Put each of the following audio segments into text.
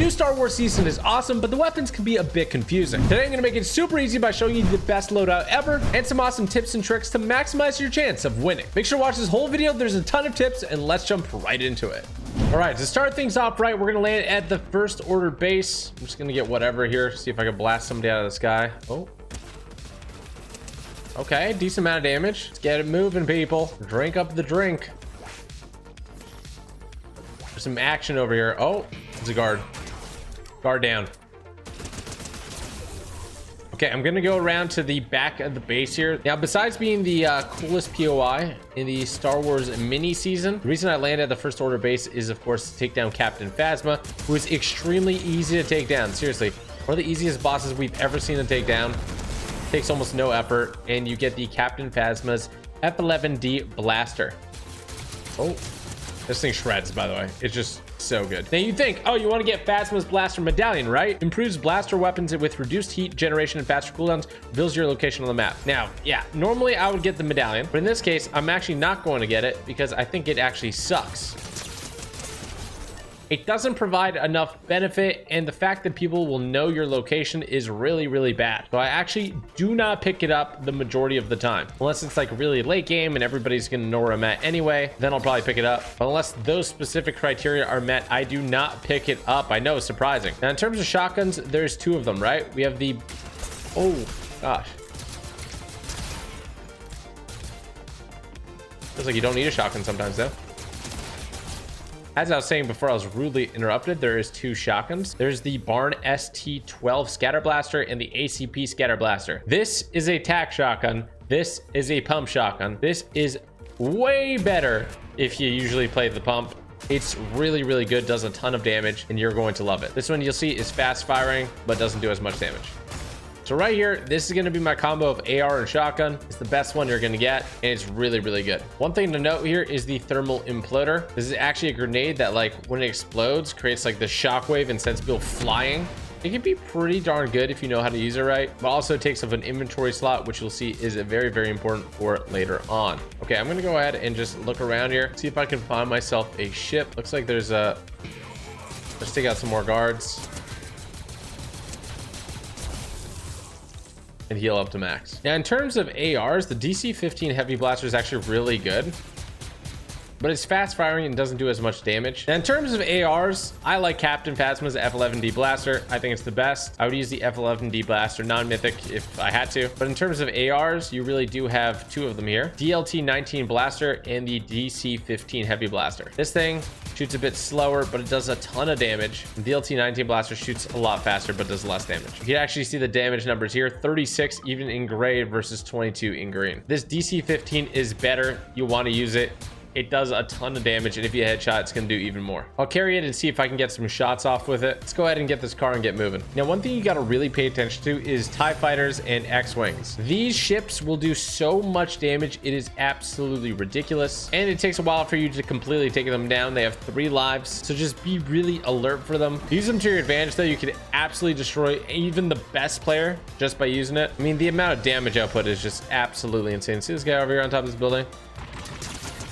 new Star Wars season is awesome, but the weapons can be a bit confusing. Today I'm going to make it super easy by showing you the best loadout ever and some awesome tips and tricks to maximize your chance of winning. Make sure to watch this whole video. There's a ton of tips, and let's jump right into it. All right, to start things off right, we're going to land at the first order base. I'm just going to get whatever here, see if I can blast somebody out of the sky. Oh. Okay, decent amount of damage. Let's get it moving, people. Drink up the drink. There's some action over here. Oh, it's a guard. Guard down. Okay, I'm gonna go around to the back of the base here. Now, besides being the coolest POI in the Star Wars mini season, the reason I landed at the first order base is, of course, to take down Captain Phasma, who is extremely easy to take down. Seriously, one of the easiest bosses we've ever seen to take down. Takes almost no effort, and you get the Captain Phasma's F11D blaster. Oh, this thing shreds, by the way. It's just so good. Now you think, oh, you want to get Phasma's blaster medallion, right? Improves blaster weapons with reduced heat generation and faster cooldowns, reveals your location on the map. Now, yeah, normally I would get the medallion, but in this case, I'm actually not going to get it because I think it actually sucks. It doesn't provide enough benefit, and the fact that people will know your location is really, really bad. So I actually do not pick it up the majority of the time. Unless it's like really late game and everybody's gonna know where I'm at anyway, then I'll probably pick it up. But unless those specific criteria are met, I do not pick it up. I know, surprising. Now in terms of shotguns, there's two of them, right? We have the, oh gosh. Feels like you don't need a shotgun sometimes though. As I was saying before I was rudely interrupted, there is two shotguns. There's the Barn ST12 scatter blaster and the ACP scatter blaster. This is a tac shotgun. This is a pump shotgun. This is way better if you usually play the pump. It's really, really good, does a ton of damage, and you're going to love it. This one you'll see is fast firing, but doesn't do as much damage. So right here, this is going to be my combo of AR and shotgun. It's the best one you're going to get, and it's really, really good. One thing to note here is the thermal imploder. This is actually a grenade that, like, when it explodes, creates like the shockwave and sends people flying. It can be pretty darn good if you know how to use it right, but also takes up an inventory slot, which you'll see is very, very important for later on. Okay, I'm going to go ahead and just look around here, see if I can find myself a ship. Looks like there's a... Let's take out some more guards and heal up to max. Now in terms of ARs, the DC-15 heavy blaster is actually really good, but it's fast firing and doesn't do as much damage. Now in terms of ARs, I like Captain Phasma's F11D blaster. I think it's the best. I would use the F11D blaster non-mythic if I had to, but in terms of ARs, you really do have two of them here: DLT-19 blaster and the DC-15 heavy blaster. This thing shoots a bit slower, but it does a ton of damage. The DLT-19 blaster shoots a lot faster, but does less damage. You can actually see the damage numbers here: 36 even in gray versus 22 in green. This DC-15 is better. You want to use it. It does a ton of damage, and if you headshot, it's going to do even more. I'll carry it and see if I can get some shots off with it. Let's go ahead and get this car and get moving. Now, one thing you got to really pay attention to is TIE fighters and X-Wings. These ships will do so much damage. It is absolutely ridiculous, and it takes a while for you to completely take them down. They have 3 lives, so just be really alert for them. Use them to your advantage, though. You could absolutely destroy even the best player just by using it. I mean, the amount of damage output is just absolutely insane. See this guy over here on top of this building?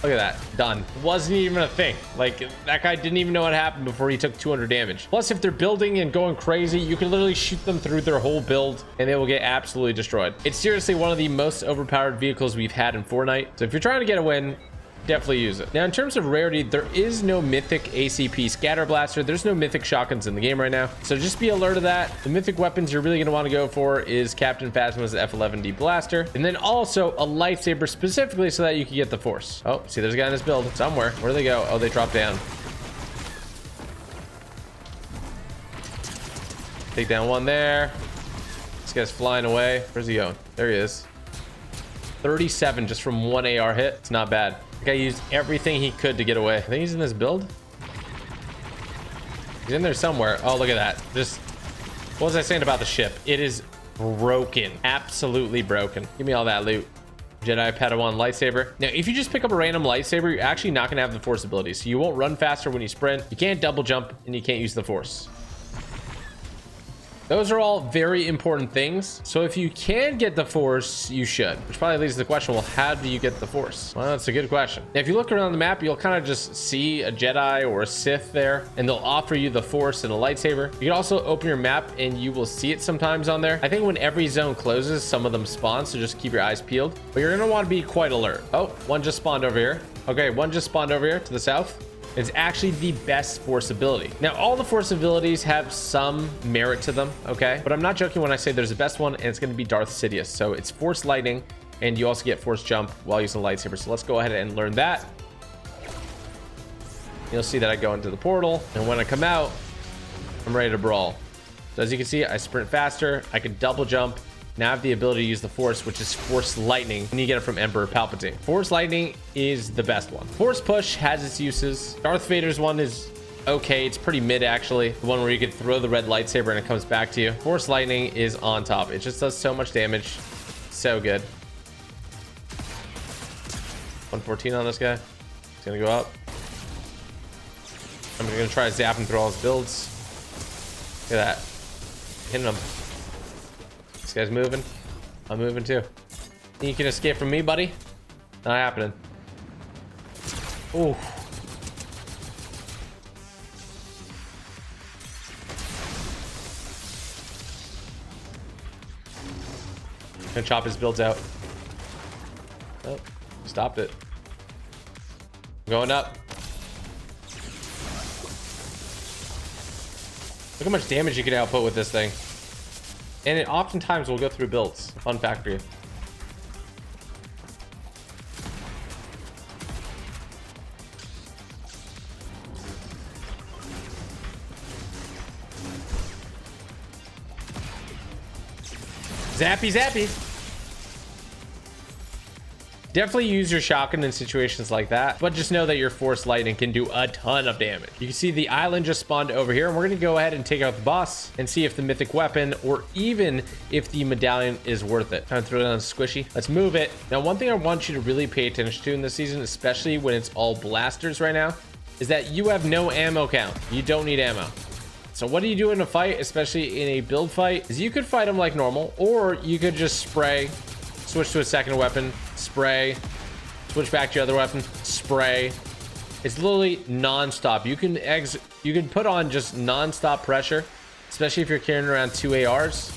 Look at that. Done. Wasn't even a thing. Like, that guy didn't even know what happened before he took 200 damage. Plus, if they're building and going crazy, you can literally shoot them through their whole build and they will get absolutely destroyed. It's seriously one of the most overpowered vehicles we've had in Fortnite. So if you're trying to get a win, definitely use it. Now in terms of rarity, there is no mythic ACP scatter blaster. There's no mythic shotguns in the game right now, so just be alert of that. The mythic weapons you're really going to want to go for is Captain Phasma's F11D blaster, and then also a lightsaber specifically so that you can get the force. Oh, see, there's a guy in this build somewhere. Where do they go? Oh, they drop down. Take down one there. This guy's flying away. Where's he going? There he is. 37 just from one AR hit. It's not bad. The guy used everything he could to get away. I think he's in this build. He's in there somewhere. Oh, look at that. Just, what was I saying about the ship? It is broken. Absolutely broken. Give me all that loot. Jedi Padawan lightsaber. Now, if you just pick up a random lightsaber, you're actually not going to have the force ability. So you won't run faster when you sprint. You can't double jump, and you can't use the force. Those are all very important things. So if you can get the force, you should, which probably leads to the question, well, how do you get the force? Well, that's a good question. If you look around the map, you'll kind of just see a Jedi or a Sith there, and they'll offer you the force and a lightsaber. You can also open your map and you will see it sometimes on there. I think when every zone closes, some of them spawn, so just keep your eyes peeled, but you're gonna want to be quite alert. Oh, one just spawned over here. Okay, one just spawned over here to the south. It's actually the best force ability. Now, all the force abilities have some merit to them, okay? But I'm not joking when I say there's the best one, and it's gonna be Darth Sidious. So it's force lightning, and you also get force jump while using lightsaber. So let's go ahead and learn that. You'll see that I go into the portal, and when I come out, I'm ready to brawl. So as you can see, I sprint faster, I can double jump. Now I have the ability to use the force, which is force lightning, and you get it from Emperor Palpatine. Force lightning is the best one. Force push has its uses. Darth Vader's one is okay. It's pretty mid, actually. The one where you can throw the red lightsaber and it comes back to you. Force lightning is on top. It just does so much damage. So good. 114 on this guy. It's gonna go up. I'm gonna try to zap him through all his builds. Look at that. Hitting him. This guy's moving. I'm moving too. Think you can escape from me, buddy? Not happening. Ooh. Gonna chop his builds out. Oh, stopped it. Going up. Look how much damage you can output with this thing. And it oftentimes will go through builds. Fun fact for you. Zappy, zappy. Definitely use your shotgun in situations like that, but just know that your force lightning can do a ton of damage. You can see the island just spawned over here, and we're going to go ahead and take out the boss and see if the mythic weapon or even if the medallion is worth it. Time to throw it on squishy. Let's move it. Now, one thing I want you to really pay attention to in this season, especially when it's all blasters right now, is that you have no ammo count. You don't need ammo. So what do you do in a fight, especially in a build fight, is you could fight them like normal, or you could just spray, switch to a second weapon, spray, switch back to your other weapon, spray. It's literally non-stop. You can put on just non-stop pressure, especially if you're carrying around 2 ARs,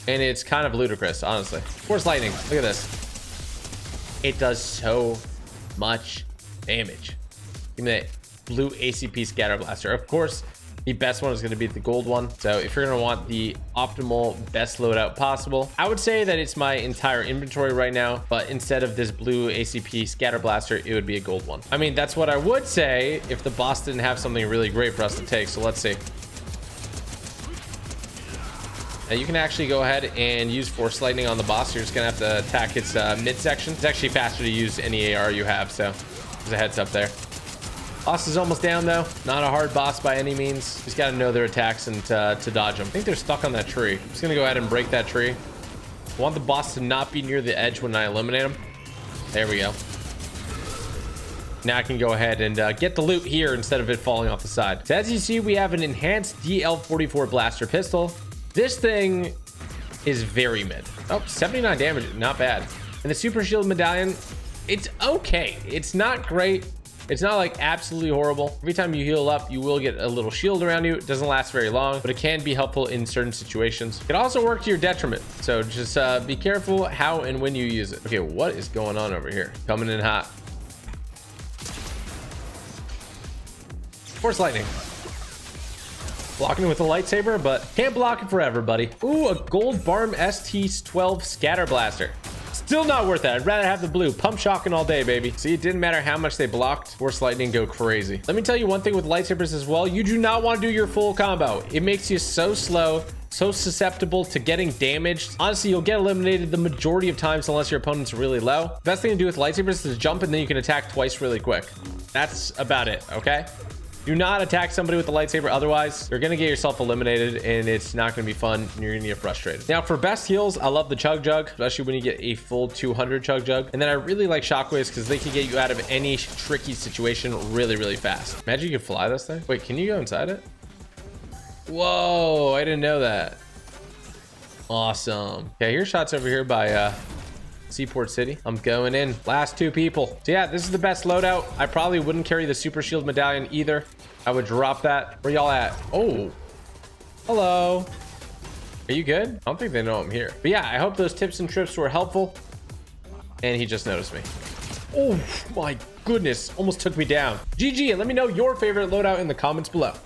and it's kind of ludicrous, honestly. Force lightning, look at this. It does so much damage. Give me that blue ACP scatter blaster. Of course, the best one is going to be the gold one. So if you're going to want the optimal best loadout possible, I would say that it's my entire inventory right now, but instead of this blue ACP scatter blaster, it would be a gold one. I mean, that's what I would say if the boss didn't have something really great for us to take. So let's see. Now you can actually go ahead and use force lightning on the boss. You're just going to have to attack its midsection. It's actually faster to use any AR you have, so there's a heads up there. Boss is almost down though. Not a hard boss by any means. Just got to know their attacks and to dodge them. I think they're stuck on that tree. I'm just gonna go ahead and break that tree. I want the boss to not be near the edge when I eliminate him. There we go. Now I can go ahead and get the loot here instead of it falling off the side. So as you see, we have an enhanced DL44 blaster pistol. This thing is very mid. Oh, 79 damage, not bad. And the super shield medallion, it's okay. It's not great. It's not like absolutely horrible. Every time you heal up, you will get a little shield around you. It doesn't last very long, but it can be helpful in certain situations. It can also work to your detriment. So just be careful how and when you use it. Okay, what is going on over here? Coming in hot. Force lightning. Blocking it with a lightsaber, but can't block it forever, buddy. Ooh, a gold Barm ST12 scatter blaster. Still not worth it. I'd rather have the blue. Pump shotgun all day, baby. See, it didn't matter how much they blocked. Force lightning go crazy. Let me tell you one thing with lightsabers as well. You do not want to do your full combo. It makes you so slow, so susceptible to getting damaged. Honestly, you'll get eliminated the majority of times unless your opponent's really low. Best thing to do with lightsabers is jump and then you can attack twice really quick. That's about it, okay? Do not attack somebody with the lightsaber, otherwise you're gonna get yourself eliminated and it's not gonna be fun and you're gonna get frustrated. Now for best heals, I love the chug jug, especially when you get a full 200 chug jug. And then I really like shockwaves because they can get you out of any tricky situation really fast. Imagine you could fly this thing. Wait, can you go inside it? Whoa, I didn't know that. Awesome. Okay, here's shots over here by Seaport City. I'm going in. Last two people. So yeah, this is the best loadout. I probably wouldn't carry the super shield medallion either. I would drop that. Where y'all at? Oh, hello. Are you good? I don't think they know I'm here. But yeah, I hope those tips and trips were helpful. And he just noticed me. Oh my goodness, almost took me down. GG, and let me know your favorite loadout in the comments below.